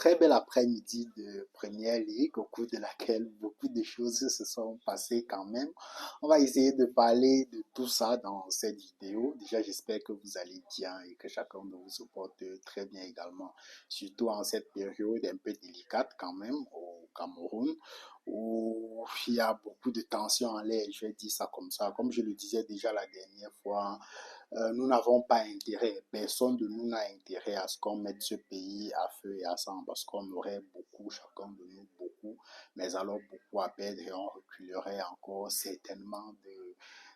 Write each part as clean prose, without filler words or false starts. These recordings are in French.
très bel après-midi de Première Ligue au cours de laquelle beaucoup de choses se sont passées quand même. On va essayer de parler de tout ça dans cette vidéo. Déjà, j'espère que vous allez bien et que chacun de vous se porte très bien également. Surtout en cette période un peu délicate quand même au Cameroun où il y a beaucoup de tensions en l'air, je vais dire ça comme ça. Comme je le disais déjà la dernière fois, nous n'avons pas intérêt, personne de nous n'a intérêt à ce qu'on mette ce pays à feu et à sang parce qu'on aurait beaucoup, chacun de nous beaucoup, mais alors beaucoup à perdre et on reculerait encore certainement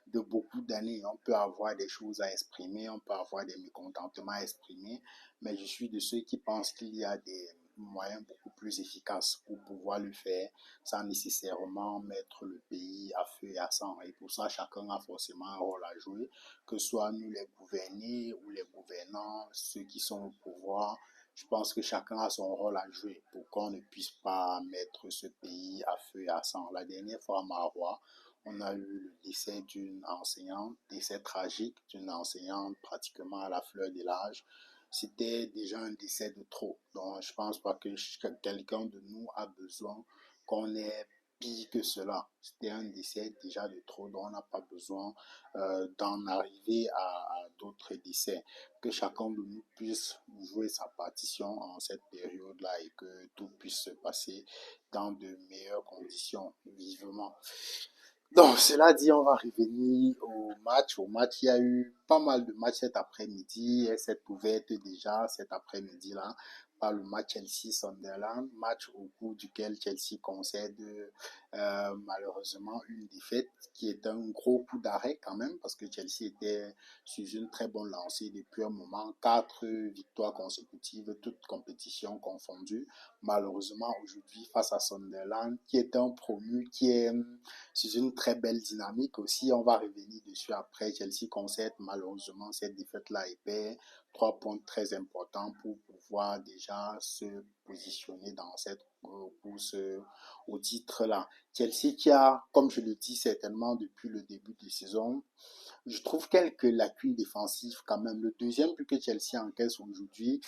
de beaucoup d'années. On peut avoir des choses à exprimer, on peut avoir des mécontentements à exprimer, mais je suis de ceux qui pensent qu'il y a des moyens beaucoup plus efficaces pour pouvoir le faire sans nécessairement mettre le pays à feu et à sang. Et pour ça, chacun a forcément un rôle à jouer, que ce soit nous les gouvernés ou les gouvernants, ceux qui sont au pouvoir. Je pense que chacun a son rôle à jouer pour qu'on ne puisse pas mettre ce pays à feu et à sang. La dernière fois à Marois, on a eu le décès d'une enseignante, décès tragique d'une enseignante pratiquement à la fleur de l'âge. C'était déjà un décès de trop. Donc, je pense pas que quelqu'un de nous a besoin qu'on ait pire que cela. C'était un décès déjà de trop, donc on n'a pas besoin d'en arriver à d'autres décès. Que chacun de nous puisse jouer sa partition en cette période-là et que tout puisse se passer dans de meilleures conditions, vivement. Donc, cela dit, on va revenir au match. Au match, il y a eu pas mal de matchs cet après-midi et cette ouverte déjà cet après-midi-là par le match Chelsea-Sunderland, match au cours duquel Chelsea concède malheureusement une défaite qui est un gros coup d'arrêt quand même parce que Chelsea était sur une très bonne lancée depuis un moment, 4 victoires consécutives, toutes compétitions confondues. Malheureusement, aujourd'hui, face à Sunderland, qui est un promu, qui est c'est une très belle dynamique aussi. On va revenir dessus après. Chelsea concède malheureusement cette défaite-là et perd 3 points très importants pour pouvoir déjà se positionner dans cette course au titre-là. Chelsea qui a, comme je le dis certainement depuis le début de saison, je trouve quelques lacunes défensives quand même. Le deuxième but que Chelsea encaisse aujourd'hui,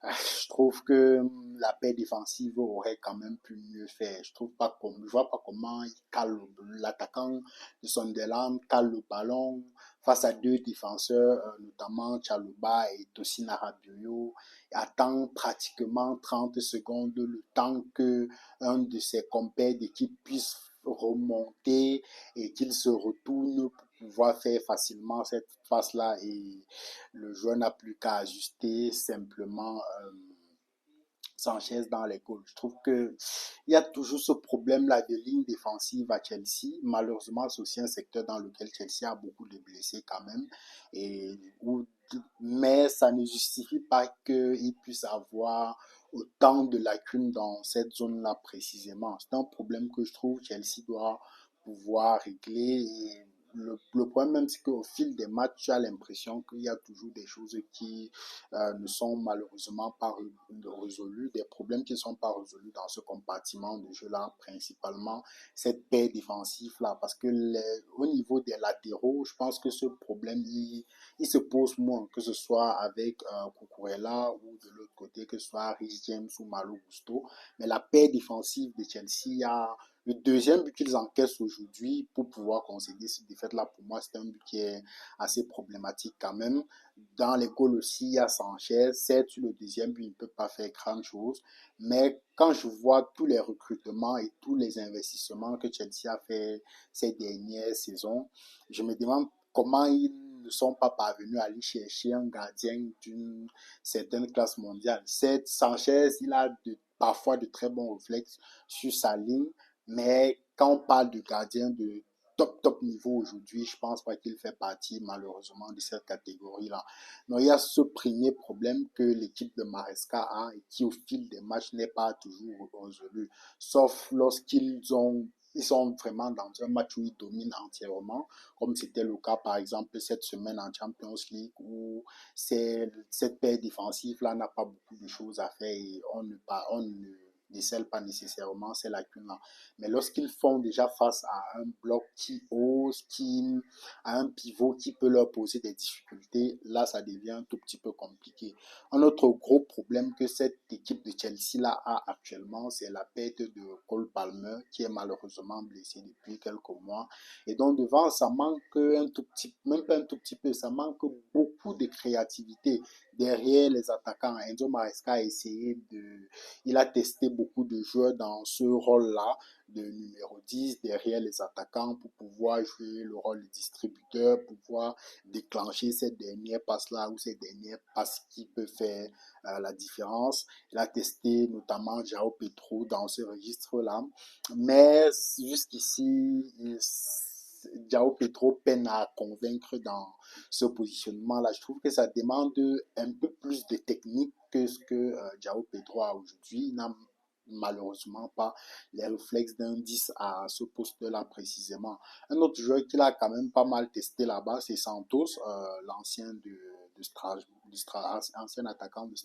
je trouve que la paix défensive aurait quand même pu mieux faire. Je vois pas comment il cale l'attaquant de Sunderland cale le ballon face à deux défenseurs, notamment Chaluba et Tosin Rabiot, attend pratiquement 30 secondes le temps que un de ses compères d'équipe puisse remonter et qu'il se retourne pour pouvoir faire facilement cette passe-là et le joueur n'a plus qu'à ajuster simplement Sanchez dans les goals. Je trouve que il y a toujours ce problème-là de ligne défensive à Chelsea. Malheureusement, c'est aussi un secteur dans lequel Chelsea a beaucoup de blessés quand même. Et où, mais ça ne justifie pas qu'il puisse avoir autant de lacunes dans cette zone-là précisément. C'est un problème que je trouve que Chelsea doit pouvoir régler. Et le problème même, c'est qu'au fil des matchs, tu as l'impression qu'il y a toujours des choses qui ne sont malheureusement pas résolus, des problèmes qui ne sont pas résolus dans ce compartiment de jeu-là, principalement cette paire défensive-là, parce que au niveau des latéraux, je pense que ce problème, il se pose moins, que ce soit avec Cucurella ou de l'autre côté, que ce soit Rhys James ou Malo Gusto, mais la paire défensive de Chelsea a le deuxième but qu'ils encaissent aujourd'hui pour pouvoir concéder cette défaite-là, pour moi, c'est un but qui est assez problématique quand même. Dans les goals aussi, il y a Sanchez. Certes, sur le deuxième but, il ne peut pas faire grand-chose. Mais quand je vois tous les recrutements et tous les investissements que Chelsea a fait ces dernières saisons, je me demande comment ils ne sont pas parvenus à aller chercher un gardien d'une certaine classe mondiale. Certes, Sanchez, il a parfois de très bons réflexes sur sa ligne, mais quand on parle de gardien de top niveau aujourd'hui, je pense pas qu'il fait partie malheureusement de cette catégorie-là. Donc il y a ce premier problème que l'équipe de Maresca a et qui au fil des matchs n'est pas toujours résolu, sauf ils sont vraiment dans un match où ils dominent entièrement, comme c'était le cas par exemple cette semaine en Champions League où cette paire défensive-là n'a pas beaucoup de choses à faire et on ne décèlent pas nécessairement ces lacunes-là. Mais lorsqu'ils font déjà face à un bloc qui ose, à un pivot qui peut leur poser des difficultés, là, ça devient un tout petit peu compliqué. Un autre gros problème que cette équipe de Chelsea-là a actuellement, c'est la perte de Cole Palmer, qui est malheureusement blessé depuis quelques mois. Et donc, devant, ça manque un tout petit, même pas un tout petit peu, ça manque beaucoup de créativité derrière les attaquants. Enzo Maresca a essayé il a testé beaucoup de joueurs dans ce rôle-là de numéro 10 derrière les attaquants pour pouvoir jouer le rôle de distributeur, pouvoir déclencher cette dernière passe-là ou cette dernière passe qui peut faire la différence. Il a testé notamment João Pedro dans ce registre-là, mais jusqu'ici, João Pedro peine à convaincre dans ce positionnement-là. Je trouve que ça demande un peu plus de technique que ce que João Pedro a aujourd'hui. Il n'a malheureusement pas les réflexes d'un 10 à ce poste-là précisément. Un autre joueur qu'il a quand même pas mal testé là-bas, c'est Santos, l'ancien de ancien attaquant de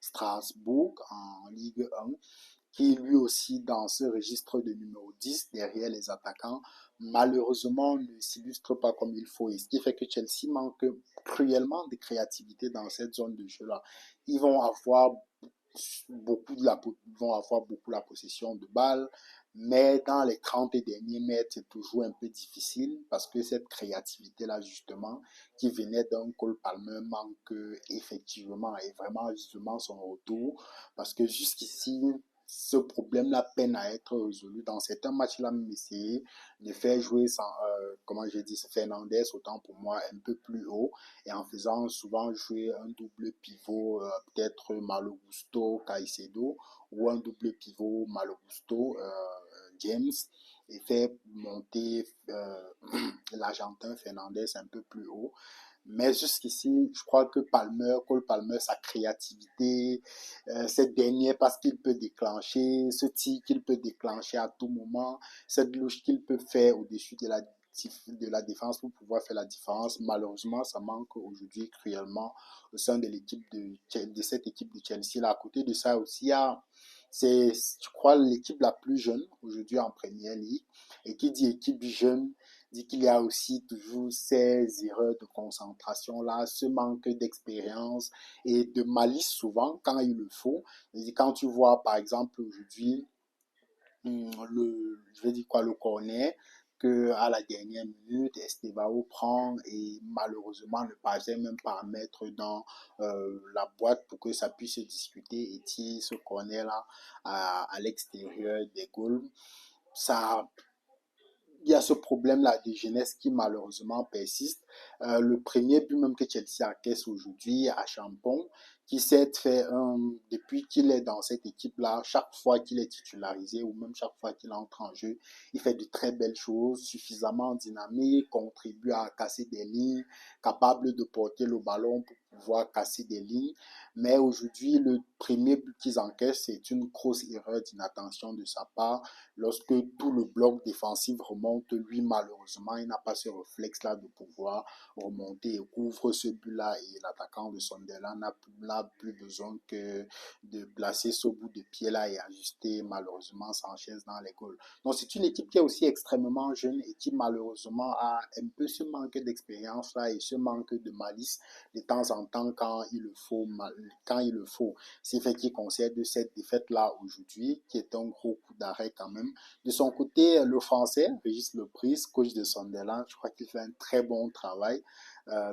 Strasbourg en Ligue 1, qui lui aussi dans ce registre de numéro 10 derrière les attaquants, malheureusement ne s'illustre pas comme il faut. Et ce qui fait que Chelsea manque cruellement de créativité dans cette zone de jeu-là. Ils vont avoir vont avoir beaucoup la possession de balles, mais dans les 30 derniers mètres, c'est toujours un peu difficile parce que cette créativité-là, justement, qui venait d'un Cole Palmer manque effectivement et vraiment justement son retour parce que jusqu'ici, ce problème-là peine à être résolu. Dans certains matchs, il a même essayé de faire jouer comment j'ai dit, Fernandez, autant pour moi, un peu plus haut, et en faisant souvent jouer un double pivot, peut-être Malo Gusto, Caicedo, ou un double pivot Malo Gusto, James, et faire monter l'Argentin Fernandez un peu plus haut. Mais jusqu'ici, je crois que Cole Palmer, sa créativité, cette dernière passe qu'il peut déclencher, ce tir qu'il peut déclencher à tout moment, cette louche qu'il peut faire au-dessus de la défense pour pouvoir faire la différence. Malheureusement, ça manque aujourd'hui cruellement au sein de cette équipe de Chelsea. Là, à côté de ça aussi, c'est, je crois, l'équipe la plus jeune aujourd'hui en Première Ligue. Et qui dit équipe jeune, dit qu'il y a aussi toujours ces erreurs de concentration là, ce manque d'expérience et de malice souvent quand il le faut. Et quand tu vois par exemple aujourd'hui je vais dire quoi, le corner que à la dernière minute, Estevao prend et malheureusement ne parvient même pas à mettre dans la boîte pour que ça puisse se discuter et tirer ce corner-là à l'extérieur des goals. Ça il y a ce problème-là de jeunesse qui malheureusement persiste. Le premier but même que Chelsea encaisse aujourd'hui à Champon, qui s'est fait depuis qu'il est dans cette équipe-là, chaque fois qu'il est titularisé ou même chaque fois qu'il entre en jeu, il fait de très belles choses, suffisamment dynamique, contribue à casser des lignes, capable de porter le ballon pour pouvoir casser des lignes. Mais aujourd'hui, le premier but qu'ils encaissent, c'est une grosse erreur d'inattention de sa part lorsque tout le bloc défensif remonte, lui, malheureusement, il n'a pas ce réflexe-là de pouvoir remonter et couvre ce but-là. Et l'attaquant de Sunderland n'a plus besoin que de placer ce bout de pied-là et ajuster, malheureusement, Sanchez dans les goals. Donc, c'est une équipe qui est aussi extrêmement jeune et qui, malheureusement, a un peu ce manque d'expérience-là et ce manque de malice de temps en temps quand il le faut. C'est fait qu'il concède cette défaite-là aujourd'hui, qui est un gros coup d'arrêt quand même. De son côté, le français, Régis Lebris, coach de Sunderland, je crois qu'il fait un très bon travail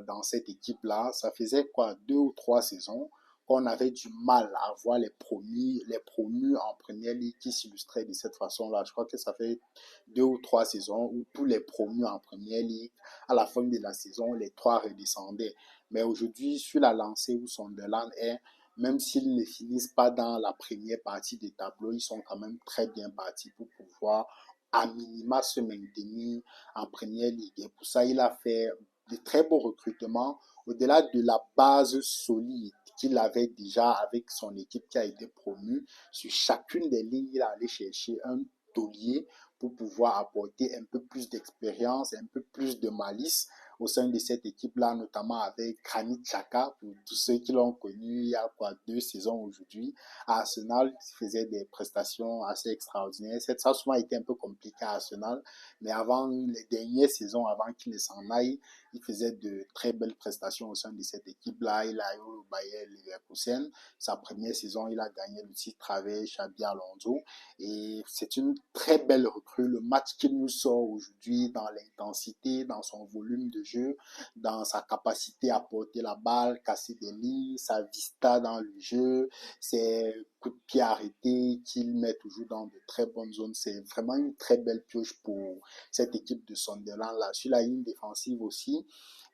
dans cette équipe-là. Ça faisait quoi, 2 ou 3 saisons qu'on avait du mal à voir les promus en première ligue qui s'illustraient de cette façon-là. Je crois que ça fait 2 ou 3 saisons où tous les promus en première ligue, à la fin de la saison, les 3 redescendaient. Mais aujourd'hui, sur la lancée où Sunderland est, même s'ils ne finissent pas dans la première partie des tableaux, ils sont quand même très bien partis pour pouvoir à minima se maintenir en première ligue. Et pour ça, il a fait de très beaux recrutements au-delà de la base solide qu'il avait déjà avec son équipe qui a été promue. Sur chacune des lignes, il a allé chercher un taulier pour pouvoir apporter un peu plus d'expérience, un peu plus de malice au sein de cette équipe-là, notamment avec Granit Xhaka, pour tous ceux qui l'ont connu il y a quoi, 2 saisons aujourd'hui, à Arsenal, il faisait des prestations assez extraordinaires. Ça a souvent été un peu compliqué à Arsenal, mais avant les dernières saisons, avant qu'il ne s'en aille, il faisait de très belles prestations au sein de cette équipe-là. Il a eu au Bayer Leverkusen. Sa première saison, il a gagné le titre avec Xabi Alonso. Et c'est une très belle recrue. Le match qu'il nous sort aujourd'hui, dans l'intensité, dans son volume de jeu, dans sa capacité à porter la balle, casser des lignes, sa vista dans le jeu, ses coups de pied arrêtés qu'il met toujours dans de très bonnes zones. C'est vraiment une très belle pioche pour cette équipe de Sunderland là. Sur la ligne défensive aussi,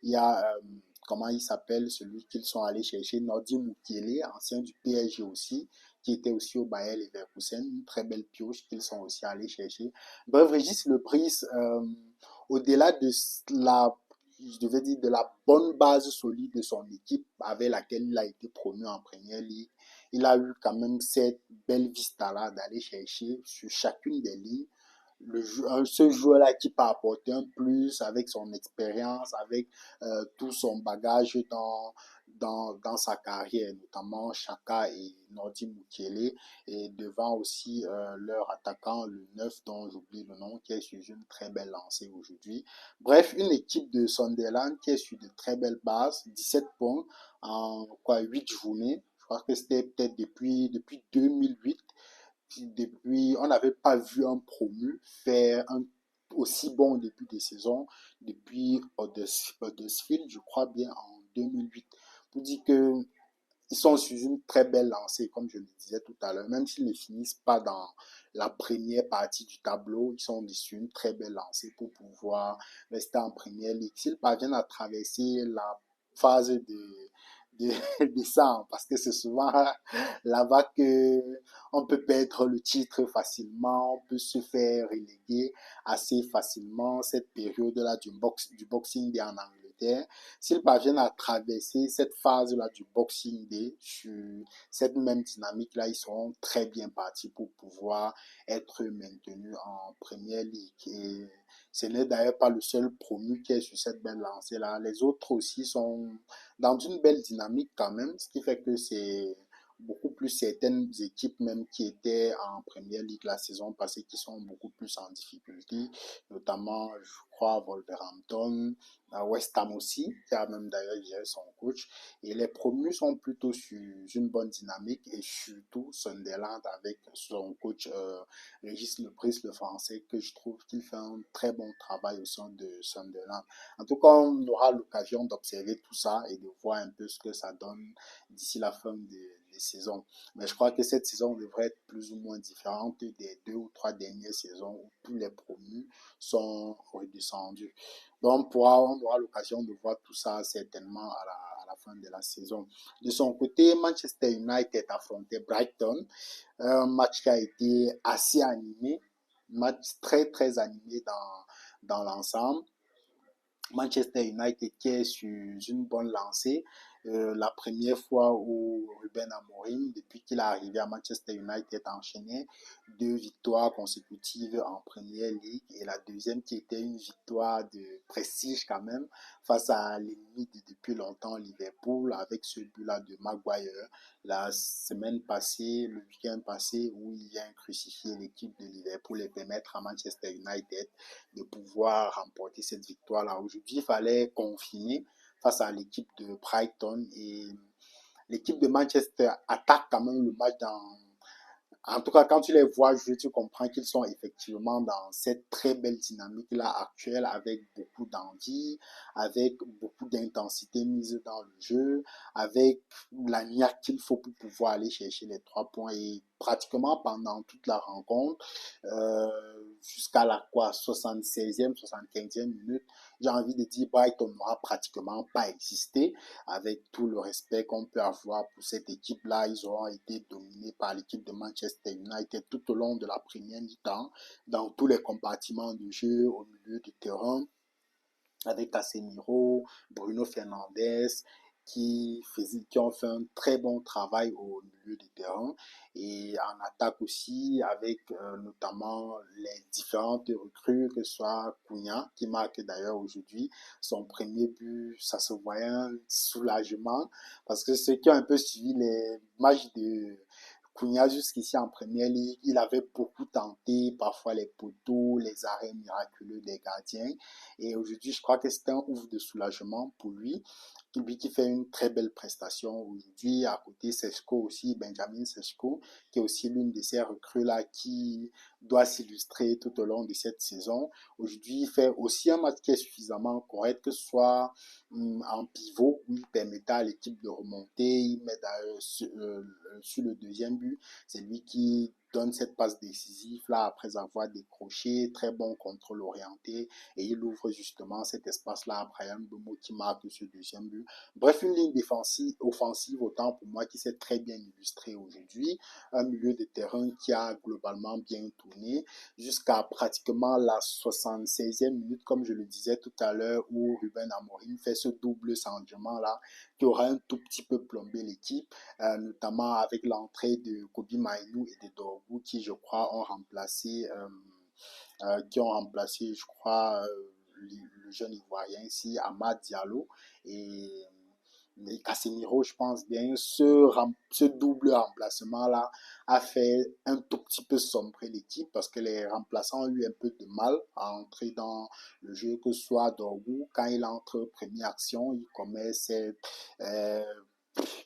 il y a comment il s'appelle, celui qu'ils sont allés chercher, Nordi Mukiele, ancien du PSG aussi, qui était aussi au Bayer Leverkusen, une très belle pioche qu'ils sont aussi allés chercher. Bref, Régis Lebris, au-delà de la, je devais dire, de la bonne base solide de son équipe avec laquelle il a été promu en Première Ligue, il a eu quand même cette belle vista-là d'aller chercher sur chacune des lignes ce joueur-là qui peut apporter un plus avec son expérience, avec tout son bagage dans sa carrière, notamment Chaka et Nordi Mukiele, et devant aussi leur attaquant, le 9 dont j'oublie le nom, qui est sur une très belle lancée aujourd'hui. Bref, une équipe de Sunderland qui est sur de très belles bases, 17 points en quoi, 8 journées. Je crois que c'était peut-être depuis 2008 depuis, on n'avait pas vu un promu faire un aussi bon début de saison depuis Huddersfield, je crois bien en 2008. Pour dire que ils sont sur une très belle lancée, comme je le disais tout à l'heure. Même s'ils ne finissent pas dans la première partie du tableau, ils sont sur une très belle lancée pour pouvoir rester en première ligue. S'ils parviennent à traverser la phase de ça, parce que c'est souvent là-bas que on peut perdre le titre facilement, on peut se faire reléguer assez facilement cette période-là du Boxing Day en Angleterre. S'ils parviennent à traverser cette phase-là du Boxing Day sur cette même dynamique-là, ils seront très bien partis pour pouvoir être maintenus en Première Ligue. Et ce n'est d'ailleurs pas le seul promu qui est sur cette belle lancée-là. Les autres aussi sont dans une belle dynamique quand même, ce qui fait que c'est beaucoup plus certaines équipes même qui étaient en Première Ligue la saison passée qui sont beaucoup plus en difficulté, notamment je crois Wolverhampton, à West Ham aussi, qui a même d'ailleurs géré son coach. Et les promus sont plutôt sur une bonne dynamique et surtout Sunderland avec son coach Régis Lebris, le français, que je trouve qu'il fait un très bon travail au sein de Sunderland. En tout cas, on aura l'occasion d'observer tout ça et de voir un peu ce que ça donne d'ici la fin des saisons. Mais je crois que cette saison devrait être plus ou moins différente des 2 ou 3 dernières saisons où tous les promus sont redescendus. Donc, on aura l'occasion de voir tout ça certainement à la fin de la saison. De son côté, Manchester United affrontait Brighton, un match qui a été assez animé, un match très très animé dans l'ensemble. Manchester United qui est sur une bonne lancée. La première fois où Ruben Amorim, depuis qu'il est arrivé à Manchester United, a enchaîné 2 victoires consécutives en Première Ligue et la deuxième qui était une victoire de prestige quand même face à l'ennemi depuis longtemps Liverpool avec ce but-là de Maguire la semaine passée, le week-end passé où il vient crucifier l'équipe de Liverpool et permettre à Manchester United de pouvoir remporter cette victoire-là. Aujourd'hui, il fallait confiner face à l'équipe de Brighton et l'équipe de Manchester attaque quand même le match en tout cas, quand tu les vois jouer, tu comprends qu'ils sont effectivement dans cette très belle dynamique-là actuelle avec beaucoup d'envie, avec beaucoup d'intensité mise dans le jeu, avec la niaque qu'il faut pour pouvoir aller chercher les 3 points. Et pratiquement pendant toute la rencontre, jusqu'à la quoi, 76e, 75e minute, j'ai envie de dire Brighton n'aura pratiquement pas existé avec tout le respect qu'on peut avoir pour cette équipe-là. Ils auront été dominés par l'équipe de Manchester United tout au long de la première mi-temps, dans tous les compartiments du jeu, au milieu du terrain, avec Casemiro, Bruno Fernandes qui ont fait un très bon travail au milieu de terrain et en attaque aussi avec notamment les différentes recrues, que ce soit Cunha qui marque d'ailleurs aujourd'hui son premier but, ça se voyait un soulagement parce que ceux qui ont un peu suivi les matchs de Cunha jusqu'ici en Première Ligue, il avait beaucoup tenté, parfois les poteaux, les arrêts miraculeux des gardiens. Et aujourd'hui, je crois que c'est un ouf de soulagement pour lui. Lui qui fait une très belle prestation aujourd'hui. À côté, Sesco aussi, Benjamin Sesco, qui est aussi l'une de ces recrues-là qui doit s'illustrer tout au long de cette saison. Aujourd'hui, il fait aussi un match qui est suffisamment correct, que ce soit en pivot, où il permettait à l'équipe de remonter. Il met sur le deuxième but. C'est lui qui donne cette passe décisive là après avoir décroché, très bon contrôle orienté et il ouvre justement cet espace là à Brian Bomo qui marque ce deuxième but. Bref, une ligne défensive, offensive autant pour moi qui s'est très bien illustrée aujourd'hui, un milieu de terrain qui a globalement bien tourné jusqu'à pratiquement la 76e minute comme je le disais tout à l'heure où Ruben Amorim fait ce double changement là qui aura un tout petit peu plombé l'équipe, notamment avec l'entrée de Kobe Mainoo et de Dorgu qui, je crois, je crois, le jeune Ivoirien ici, Amad Diallo et Casemiro, je pense bien. Ce double remplacement-là a fait un tout petit peu sombrer l'équipe parce que les remplaçants ont eu un peu de mal à entrer dans le jeu, que ce soit Dorgu. Quand il entre première action, il commet cette euh,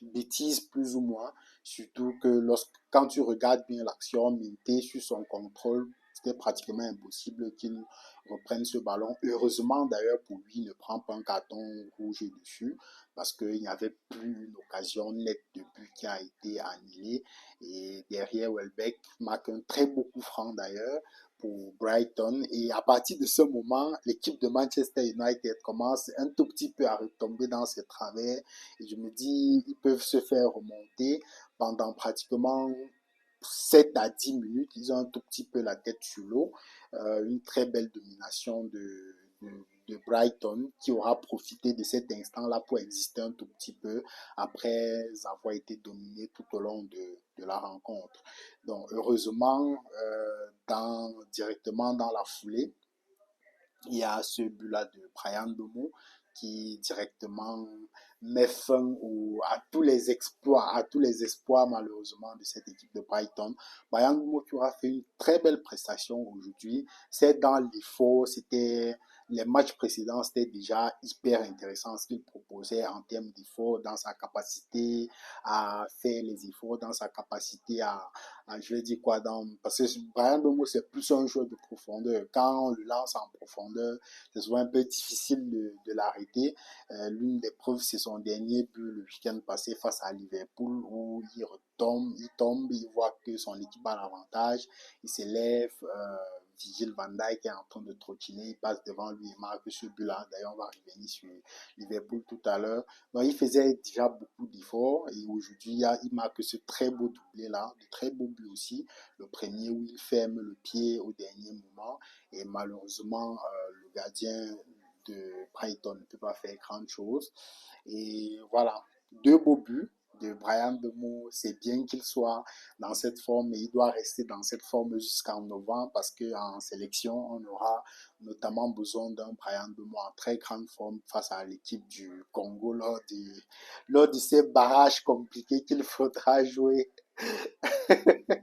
bêtise plus ou moins. Surtout que quand tu regardes bien l'action, Minté sur son contrôle, c'était pratiquement impossible qu'il reprenne ce ballon. Heureusement d'ailleurs pour lui, il ne prend pas un carton rouge dessus parce qu'il n'y avait plus une occasion nette de but qui a été annulée. Et derrière, Welbeck marque un très beau coup franc d'ailleurs pour Brighton. Et à partir de ce moment, l'équipe de Manchester United commence un tout petit peu à retomber dans ses travers. Et je me dis, ils peuvent se faire remonter pendant pratiquement 7 à 10 minutes. Ils ont un tout petit peu la tête sur l'eau. Une très belle domination de Brighton qui aura profité de cet instant-là pour exister un tout petit peu après avoir été dominé tout au long de la rencontre. Donc, heureusement, directement dans la foulée, il y a ce but-là de Brian Domo qui directement met fin à tous les espoirs malheureusement de cette équipe de Brighton. Brian Domo qui aura fait une très belle prestation aujourd'hui. C'est dans l'effort, les matchs précédents, c'était déjà hyper intéressant ce qu'il proposait en termes d'efforts, dans sa capacité à faire les efforts, dans sa capacité je vais dire quoi, parce que Brian Domo, c'est plus un joueur de profondeur. Quand on le lance en profondeur, c'est souvent un peu difficile de l'arrêter. L'une des preuves, c'est son dernier but le week-end passé face à Liverpool où il tombe, il voit que son équipe a l'avantage, il s'élève, Virgil van Dijk est en train de trottiner, il passe devant lui et marque ce but-là. D'ailleurs, on va revenir sur Liverpool tout à l'heure. Donc, il faisait déjà beaucoup d'efforts et aujourd'hui, il marque ce très beau doublé-là, de très beau but aussi. Le premier où il ferme le pied au dernier moment et malheureusement, le gardien de Brighton ne peut pas faire grand chose. Et voilà, deux beaux buts de Brian Bemo. C'est bien qu'il soit dans cette forme, mais il doit rester dans cette forme jusqu'en novembre parce qu'en sélection, on aura notamment besoin d'un Brian Bemo en très grande forme face à l'équipe du Congo lors de ces barrages compliqués qu'il faudra jouer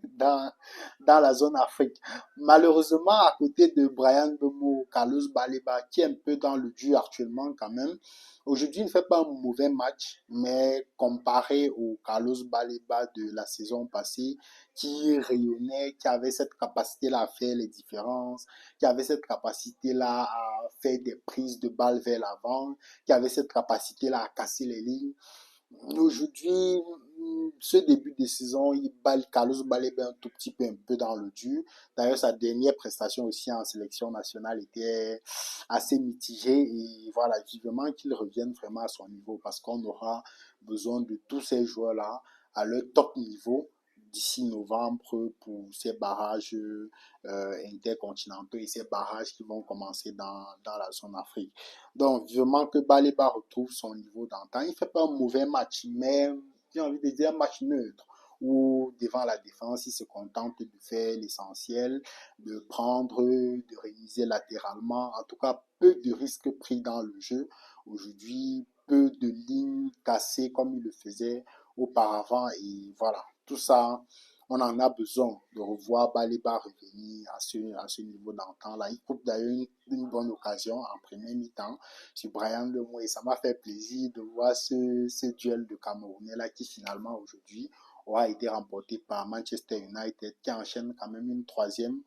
dans, dans la zone Afrique. Malheureusement, à côté de Brian Bemo, Carlos Baleba, qui est un peu dans le dur actuellement quand même, aujourd'hui il ne fait pas un mauvais match, mais comparé au Carlos Baleba de la saison passée, qui rayonnait, qui avait cette capacité-là à faire les différences, qui avait cette capacité-là à faire des prises de balles vers l'avant, qui avait cette capacité-là à casser les lignes. Aujourd'hui, ce début de saison, Carlos Baleba un tout petit peu un peu dans le dur. D'ailleurs, sa dernière prestation aussi en sélection nationale était assez mitigée et voilà, vivement qu'il revienne vraiment à son niveau parce qu'on aura besoin de tous ces joueurs-là à leur top niveau d'ici novembre pour ces barrages intercontinentaux et ces barrages qui vont commencer dans la zone Afrique. Donc, vivement que Baleba retrouve son niveau d'antan. Il ne fait pas un mauvais match, mais j'ai envie de dire un match neutre où devant la défense, il se contente de faire l'essentiel, de prendre, de réaliser latéralement, en tout cas peu de risques pris dans le jeu. Aujourd'hui, peu de lignes cassées comme il le faisait auparavant et voilà, tout ça, on en a besoin de revoir Baleba revenir à ce niveau d'antan-là. Il coupe d'ailleurs une bonne occasion en première mi-temps sur Brian Lemou et ça m'a fait plaisir de voir ce duel de Camerounais-là qui finalement aujourd'hui aura été remporté par Manchester United qui enchaîne quand même une troisième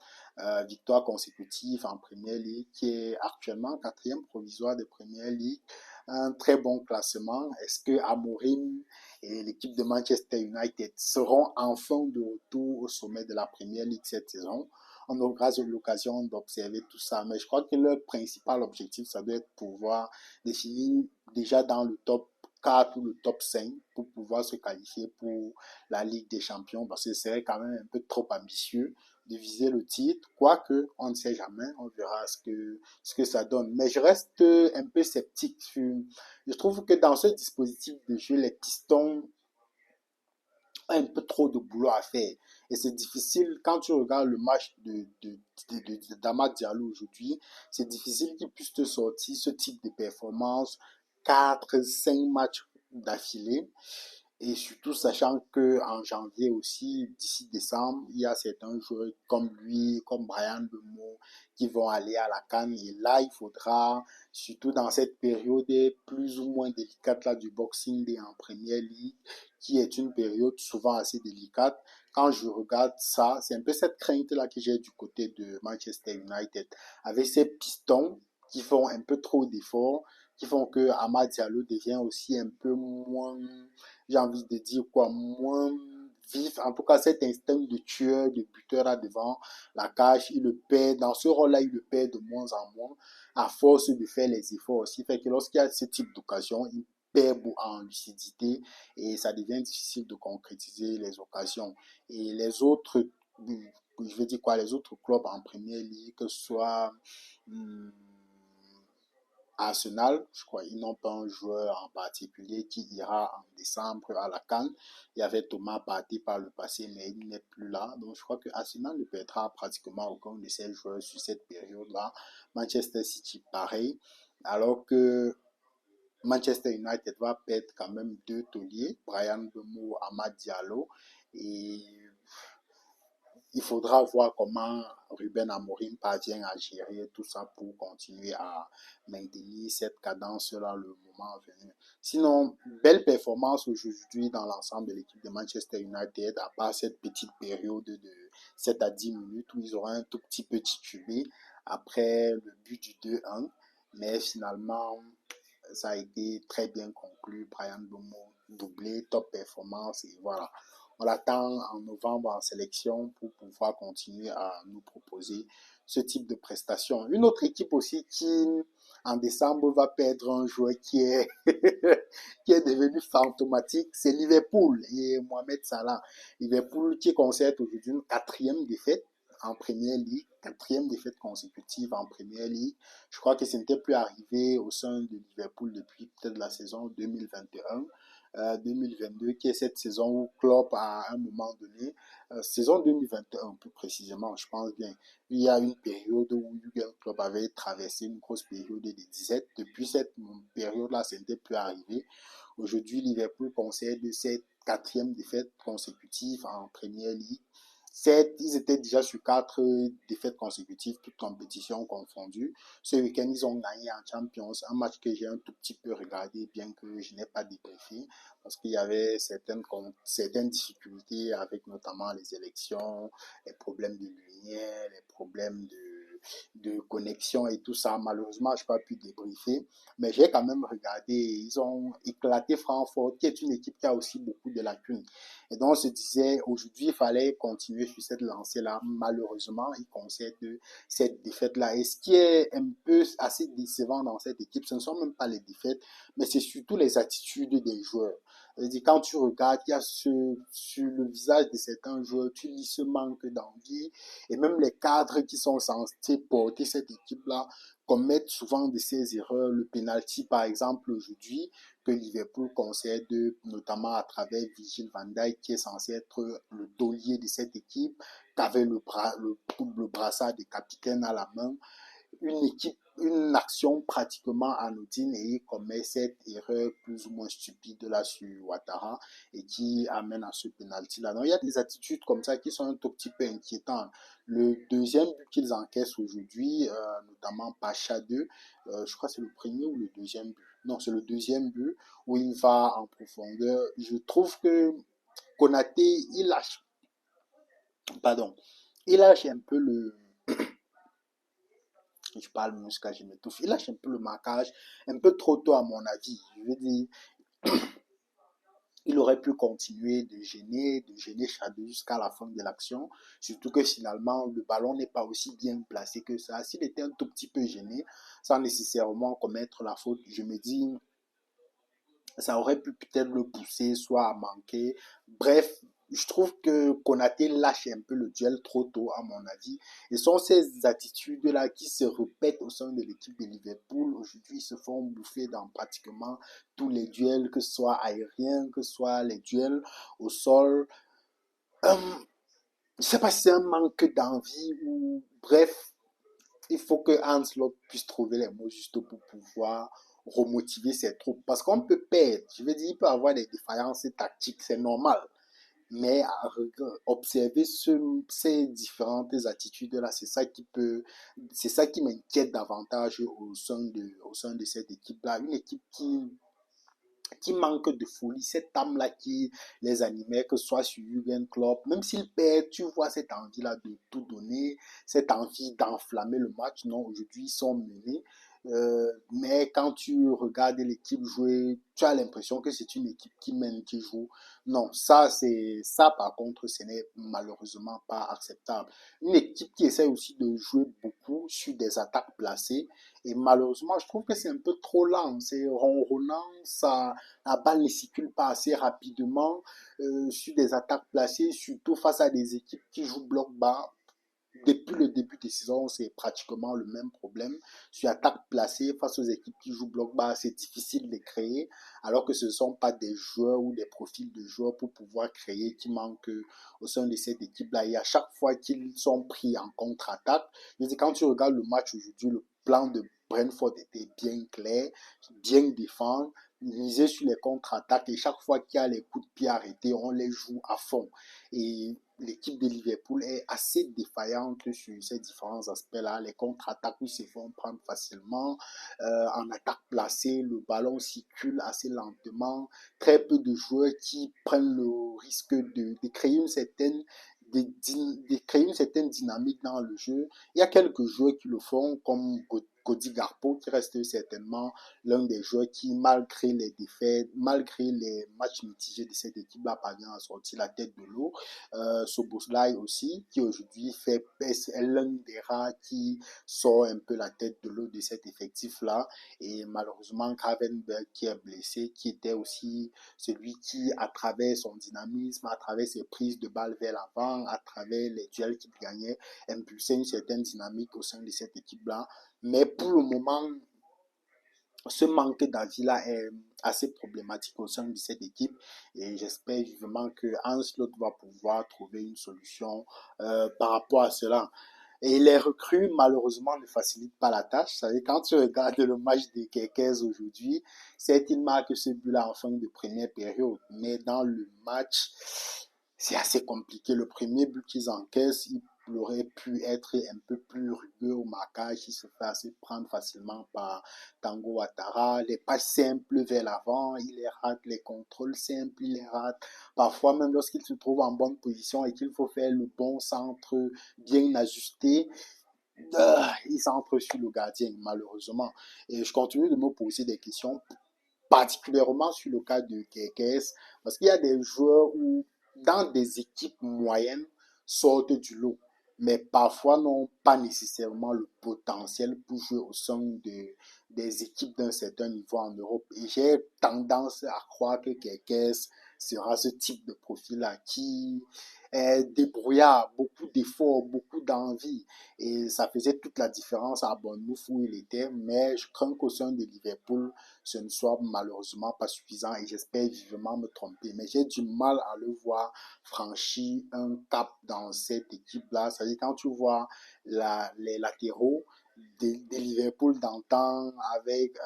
victoire consécutive en Premier League, qui est actuellement quatrième provisoire de Premier League. Un très bon classement. Est-ce que Amorim et l'équipe de Manchester United seront enfin de retour au sommet de la Premier League cette saison? On aura l'occasion d'observer tout ça, mais je crois que le principal objectif, ça doit être pouvoir définir déjà dans le top 4 ou le top 5 pour pouvoir se qualifier pour la Ligue des Champions, parce que c'est quand même un peu trop ambitieux de viser le titre, quoique on ne sait jamais, on verra ce que ça donne. Mais je reste un peu sceptique. Je trouve que dans ce dispositif de jeu, les pistons ont un peu trop de boulot à faire. Et c'est difficile, quand tu regardes le match d'Amad Diallo aujourd'hui, c'est difficile qu'il puisse te sortir ce type de performance 4, 5 matchs d'affilée. Et surtout, sachant qu'en janvier aussi, d'ici décembre, il y a certains joueurs comme lui, comme Brian Bemo, qui vont aller à la CAN. Et là, il faudra, surtout dans cette période plus ou moins délicate là, du Boxing Day en Première Ligue, qui est une période souvent assez délicate. Quand je regarde ça, c'est un peu cette crainte-là que j'ai du côté de Manchester United. Avec ces pistons qui font un peu trop d'efforts, qui font que Amad Diallo devient aussi un peu moins, j'ai envie de dire quoi, moins vif. En tout cas, cet instinct de tueur, de buteur là devant la cage, il le perd. Dans ce rôle-là, il le perd de moins en moins, à force de faire les efforts aussi. Fait que lorsqu'il y a ce type d'occasion, il perd en lucidité et ça devient difficile de concrétiser les occasions. Et les autres, je veux dire quoi, les autres clubs en première ligue, que ce soit Arsenal, je crois, ils n'ont pas un joueur en particulier qui ira en décembre à la CAN. Il y avait Thomas Partey par le passé, mais il n'est plus là. Donc, je crois que Arsenal ne perdra pratiquement aucun de ses joueurs sur cette période-là. Manchester City, pareil. Alors que Manchester United va perdre quand même deux tauliers, Brian Bemo, Amad Diallo. Et il faudra voir comment Ruben Amorim parvient à gérer tout ça pour continuer à maintenir cette cadence-là le moment venu. Sinon, belle performance aujourd'hui dans l'ensemble de l'équipe de Manchester United, à part cette petite période de 7 à 10 minutes où ils auront un tout petit peu titubé après le but du 2-1. Mais finalement, ça a été très bien conclu. Brian Bomo doublé, top performance et voilà. On l'attend en novembre en sélection pour pouvoir continuer à nous proposer ce type de prestations. Une autre équipe aussi qui, en décembre, va perdre un joueur qui est, qui est devenu fantomatique, c'est Liverpool et Mohamed Salah. Liverpool qui concède aujourd'hui une quatrième défaite en Première Ligue, quatrième défaite consécutive en Première Ligue. Je crois que ce n'était plus arrivé au sein de Liverpool depuis peut-être la saison 2021. 2022, qui est cette saison où Klopp, à un moment donné, saison 2021 plus précisément, je pense bien, il y a une période où Jürgen Klopp avait traversé une grosse période de disette. Depuis cette période-là, ce n'était plus arrivé. Aujourd'hui, Liverpool concède cette quatrième défaite consécutive en Premier League. Ils étaient déjà sur 4 défaites consécutives, toutes compétitions confondues. Ce week-end, ils ont gagné en Champions, un match que j'ai un tout petit peu regardé, bien que je n'ai pas débriefé, parce qu'il y avait certaines difficultés avec notamment les élections, les problèmes de lumière, les problèmes de connexion et tout ça. Malheureusement, je n'ai pas pu débriefer, mais j'ai quand même regardé. Ils ont éclaté Francfort, qui est une équipe qui a aussi beaucoup de lacunes. Et donc, on se disait, aujourd'hui, il fallait continuer sur cette lancée-là. Malheureusement, ils concèdent cette défaite-là. Et ce qui est un peu assez décevant dans cette équipe, ce ne sont même pas les défaites, mais c'est surtout les attitudes des joueurs. Quand tu regardes, il y a sur le visage de certains joueurs, tu lis ce manque d'envie. Et même les cadres qui sont censés porter cette équipe-là commettent souvent de ces erreurs. Le penalty, par exemple, aujourd'hui, que Liverpool concède, notamment à travers Virgil van Dijk, qui est censé être le taulier de cette équipe, qu'avait le brassard de capitaine à la main, une action pratiquement anodine, et il commet cette erreur plus ou moins stupide là sur Ouattara et qui amène à ce penalty là. Donc il y a des attitudes comme ça qui sont un tout petit peu inquiétantes. Le deuxième but qu'ils encaissent aujourd'hui, notamment Pacha 2, je crois que c'est le premier ou le deuxième but. Non, c'est le deuxième but où il va en profondeur. Je trouve que Konaté, pardon, il lâche un peu je parle muscat, je m'étouffe. Il lâche un peu le marquage, un peu trop tôt à mon avis. Je veux dire, il aurait pu continuer de gêner Chadé jusqu'à la fin de l'action. Surtout que finalement, le ballon n'est pas aussi bien placé que ça. S'il était un tout petit peu gêné, sans nécessairement commettre la faute, je me dis, ça aurait pu peut-être le pousser, soit à manquer. Bref, je trouve que Konaté lâche un peu le duel trop tôt, à mon avis. Et ce sont ces attitudes-là qui se répètent au sein de l'équipe de Liverpool. Aujourd'hui, ils se font bouffer dans pratiquement tous les duels, que ce soit aériens, que ce soit les duels au sol. Je ne sais pas si c'est un manque d'envie ou bref, il faut que Hans Lott puisse trouver les mots justes pour pouvoir remotiver ses troupes. Parce qu'on peut perdre, je veux dire, il peut avoir des défaillances tactiques, c'est normal. Mais observer ces différentes attitudes-là, c'est ça qui m'inquiète davantage au sein de cette équipe-là. Une équipe qui manque de folie, cette âme-là qui les animait, que ce soit sur Jürgen Klopp. Même s'ils perdent, tu vois cette envie-là de tout donner, cette envie d'enflammer le match. Non, aujourd'hui, ils sont menés. Mais quand tu regardes l'équipe jouer, tu as l'impression que c'est une équipe qui mène, qui joue. Non, ça par contre, ce n'est malheureusement pas acceptable. Une équipe qui essaie aussi de jouer beaucoup sur des attaques placées, et malheureusement, je trouve que c'est un peu trop lent. C'est ronronnant, la balle ne circule pas assez rapidement sur des attaques placées, surtout face à des équipes qui jouent bloc bas. Depuis le début de saison, c'est pratiquement le même problème. Sur attaque placée, face aux équipes qui jouent bloc bas, c'est difficile de créer, alors que ce ne sont pas des joueurs ou des profils de joueurs pour pouvoir créer qui manquent au sein de cette équipe-là. Et à chaque fois qu'ils sont pris en contre-attaque, quand tu regardes le match aujourd'hui, le plan de Brentford était bien clair, bien défendre, miser sur les contre-attaques, et chaque fois qu'il y a les coups de pied arrêtés, on les joue à fond. Et l'équipe de Liverpool est assez défaillante sur ces différents aspects-là. Les contre-attaques, ils se font prendre facilement. En attaque placée, le ballon circule assez lentement. Très peu de joueurs qui prennent le risque de créer de créer une certaine dynamique dans le jeu. Il y a quelques joueurs qui le font, comme Cody Gakpo, qui reste certainement l'un des joueurs qui, malgré les défaites, malgré les matchs mitigés de cette équipe-là, parvient à sortir la tête de l'eau. Soboslai aussi, qui aujourd'hui est l'un des rares qui sort un peu la tête de l'eau de cet effectif-là. Et malheureusement, Gravenberg qui est blessé, qui était aussi celui qui, à travers son dynamisme, à travers ses prises de balles vers l'avant, à travers les duels qu'il gagnait, impulsait une certaine dynamique au sein de cette équipe-là. Mais pour le moment, ce manque d'avis-là est assez problématique au sein de cette équipe, et j'espère vivement que Hans Slot va pouvoir trouver une solution par rapport à cela. Et les recrues, malheureusement, ne facilitent pas la tâche. Vous savez, quand tu regardes le match des Kekes aujourd'hui, c'est qu'il marque ce but-là en fin de première période. Mais dans le match, c'est assez compliqué. Le premier but qu'ils encaissent, il aurait pu être un peu plus rugueux au marquage. Il se fait assez prendre facilement par Tango Ouattara. Les passes simples vers l'avant, il les rate. Les contrôles simples, il les rate. Parfois, même lorsqu'il se trouve en bonne position et qu'il faut faire le bon centre bien ajusté, il centre sur le gardien, malheureusement. Et je continue de me poser des questions, particulièrement sur le cas de Kekes, parce qu'il y a des joueurs où, dans des équipes moyennes, sortent du lot. mais parfois n'ont pas nécessairement le potentiel pour jouer au sein des équipes d'un certain niveau en Europe. Et j'ai tendance à croire que Kekes sera ce type de profil-là qui est débrouillard, beaucoup d'efforts, beaucoup d'envie. Et ça faisait toute la différence à Bournemouth où il était, mais je crains qu'au sein de Liverpool, ce ne soit malheureusement pas suffisant et j'espère vivement me tromper. Mais j'ai du mal à le voir franchir un cap dans cette équipe-là. C'est-à-dire quand tu vois les latéraux de Liverpool d'antan avec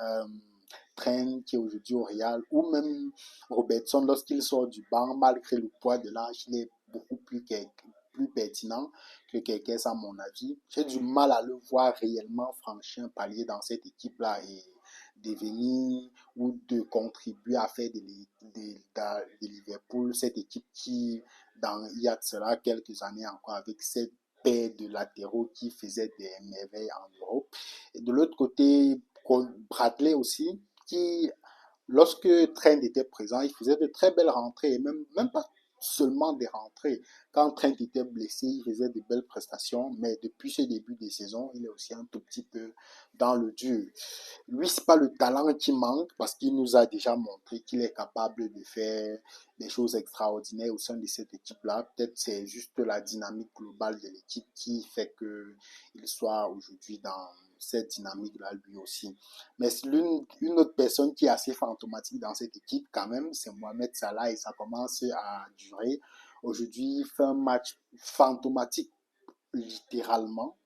Trent qui est aujourd'hui au Real, ou même Robertson lorsqu'il sort du banc, malgré le poids de l'âge, il est beaucoup plus pertinent que Kekes à mon avis. J'ai du mal à le voir réellement franchir un palier dans cette équipe-là et devenir ou de contribuer à faire de Liverpool cette équipe qui, il y a de cela quelques années encore, avec cette paire de latéraux qui faisait des merveilles en Europe. Et de l'autre côté, Bradley aussi, qui, lorsque Trent était présent, il faisait de très belles rentrées, même pas seulement des rentrées. Quand Trent était blessé, il faisait de belles prestations, mais depuis ce début de saison, il est aussi un tout petit peu dans le dur. Lui, c'est pas le talent qui manque parce qu'il nous a déjà montré qu'il est capable de faire des choses extraordinaires au sein de cette équipe-là. Peut-être c'est juste la dynamique globale de l'équipe qui fait qu'il soit aujourd'hui dans cette dynamique-là lui aussi. Mais une autre personne qui est assez fantomatique dans cette équipe quand même, c'est Mohamed Salah et ça commence à durer. Aujourd'hui, il fait un match fantomatique littéralement.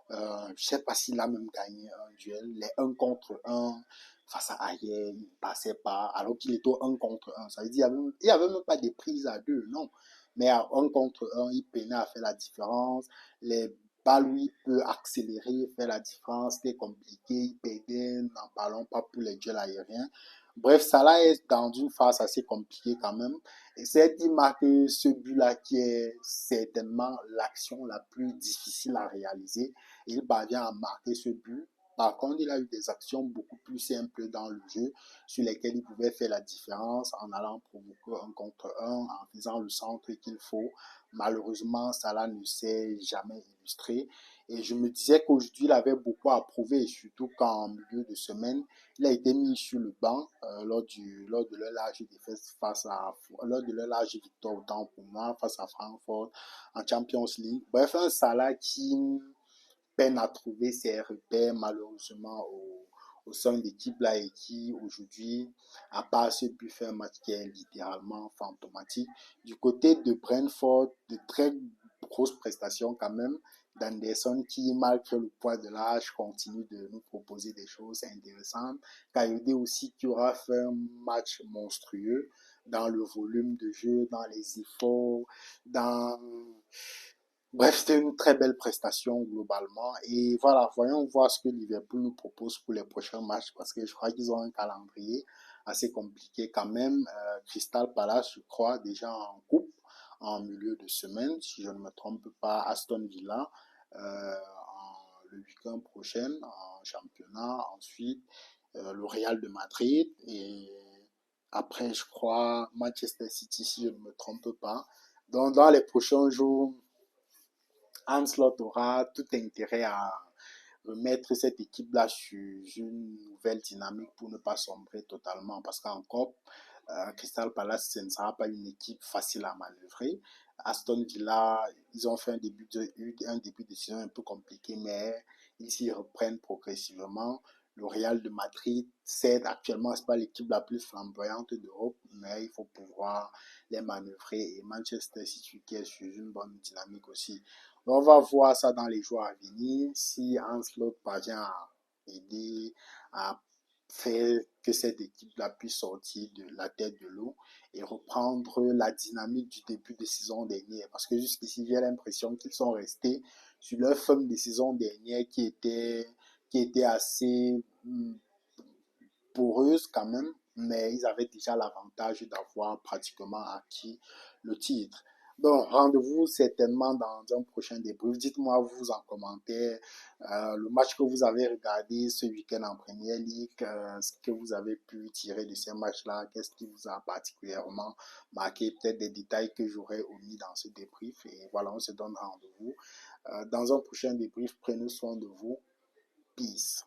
Je ne sais pas s'il a même gagné un duel. Les 1 contre 1 face à Ayer, il ne passait pas, alors qu'il était au 1 contre 1. Ça veut dire qu'il n'y avait même pas de prise à deux, non. Mais à 1 contre 1, il peinait à faire la différence. Les balles, lui, peut accélérer, faire la différence. C'était compliqué, il perdait, n'en parlons pas pour les duels aériens. Bref, Salah est dans une phase assez compliquée quand même. Et c'est d'y marquer ce but-là qui est certainement l'action la plus difficile à réaliser. Il parvient à marquer ce but. Par contre, il a eu des actions beaucoup plus simples dans le jeu sur lesquelles il pouvait faire la différence en allant provoquer un contre un, en faisant le centre qu'il faut. Malheureusement, Salah ne s'est jamais illustré. Et je me disais qu'aujourd'hui, il avait beaucoup à prouver, surtout qu'en milieu de semaine, il a été mis sur le banc lors de leur large défaite lors de leur large victoire autant pour moi face à Francfort en Champions League. Bref, un Salah qui peine à trouver ses repères malheureusement au sein d'équipe là et qui aujourd'hui, à part ce but, fait un match qui est littéralement fantomatique. Du côté de Brentford, de très grosses prestations quand même. D'Anderson qui, malgré le poids de l'âge, continue de nous proposer des choses intéressantes. Kayode aussi qui aura fait un match monstrueux dans le volume de jeu, dans les efforts, dans bref, c'était une très belle prestation globalement. Et voilà, voyons voir ce que Liverpool nous propose pour les prochains matchs parce que je crois qu'ils ont un calendrier assez compliqué quand même. Crystal Palace, je crois, déjà en coupe en milieu de semaine, si je ne me trompe pas, Aston Villa le week-end prochain en championnat. Ensuite, le Real de Madrid et après, je crois, Manchester City, si je ne me trompe pas. Donc, dans les prochains jours, Ancelotti aura tout intérêt à remettre cette équipe-là sur une nouvelle dynamique pour ne pas sombrer totalement. Parce qu'encore, Crystal Palace, ce ne sera pas une équipe facile à manœuvrer. Aston Villa, ils ont fait un début de saison un peu compliqué, mais ils s'y reprennent progressivement. Le Real de Madrid, c'est actuellement, c'est pas l'équipe la plus flamboyante d'Europe, mais il faut pouvoir les manœuvrer. Et Manchester City qui est sur une bonne dynamique aussi. On va voir ça dans les jours à venir. Si Ancelotti parvient à aider à faire que cette équipe-là puisse sortir de la tête de l'eau et reprendre la dynamique du début de saison dernière. Parce que jusqu'ici, j'ai l'impression qu'ils sont restés sur leur forme de saison dernière qui était assez poreuse quand même, mais ils avaient déjà l'avantage d'avoir pratiquement acquis le titre. Donc, rendez-vous certainement dans un prochain débrief. Dites-moi vous en commentaire le match que vous avez regardé ce week-end en Premier League, ce que vous avez pu tirer de ces matchs-là, qu'est-ce qui vous a particulièrement marqué, peut-être des détails que j'aurais omis dans ce débrief. Et voilà, on se donne rendez-vous dans un prochain débrief. Prenez soin de vous. Peace.